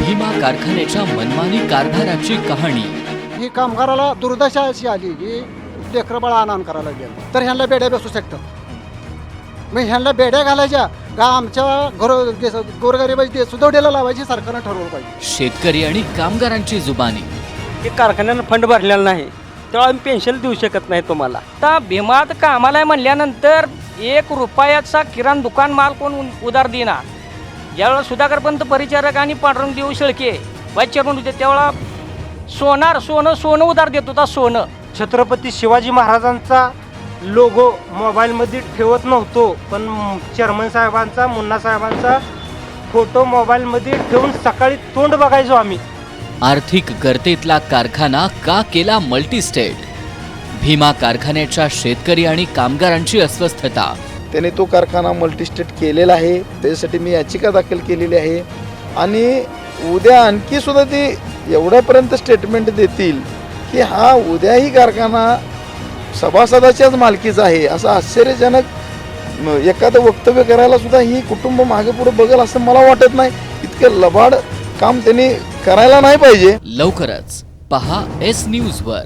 भीमा कारखान्याच्या मनमानी कारभाराची कहाणी। ही कामगाराला दुर्दशा अशी आली की लेकरं बाळा आणान करायला गेलं तर ह्यांना बेड्या बसू शकतात. मग ह्यांना बेड्या घालायच्या का आमच्या गोरगरिबाची सुदवडेला लावायची सरकारनं ठरवलं पाहिजे. शेतकरी आणि कामगारांची जुबानी. की कारखान्यानं फंड भरलेला नाही तेव्हा आम्ही पेन्शन देऊ शकत नाही तुम्हाला. आता भीमात कामाला म्हणल्यानंतर 1 रुपयाचा किराणा दुकान माल कोण उधार देणार. ज्यावेळेला सुधाकरपंत परिचारक आणि पांडुरंग देऊ शेळके व्हाईस चेअरमन होते त्यावेळेला सोनं उधार देत होता. सोनं छत्रपती शिवाजी महाराजांचा लोगो मोबाईलमध्ये ठेवत नव्हतो, पण चेअरमन साहेबांचा मुन्ना साहेबांचा फोटो मोबाईलमध्ये ठेवून सकाळी तोंड बघायचो आम्ही. आर्थिक गर्तेतला कारखाना का केला मल्टीस्टेट. भीमा कारखान्याच्या शेतकरी आणि कामगारांची अस्वस्थता. त्याने तो कारखाना मल्टीस्टेट केलेला आहे, त्याच्यासाठी मी याचिका दाखल केलेली आहे. आणि उद्या आणखी सुद्धा ते एवढ्यापर्यंत स्टेटमेंट देतील की हा उद्याही कारखाना सभासदाच्याच मालकीचा आहे, असं आश्चर्यजनक एखादं वक्तव्य करायला सुद्धा ही कुटुंब मागे पुढे बघल असं मला वाटत नाही. इतकं लबाड काम त्यांनी करायला नाही पाहिजे. लवकरच पहा S न्यूज वर.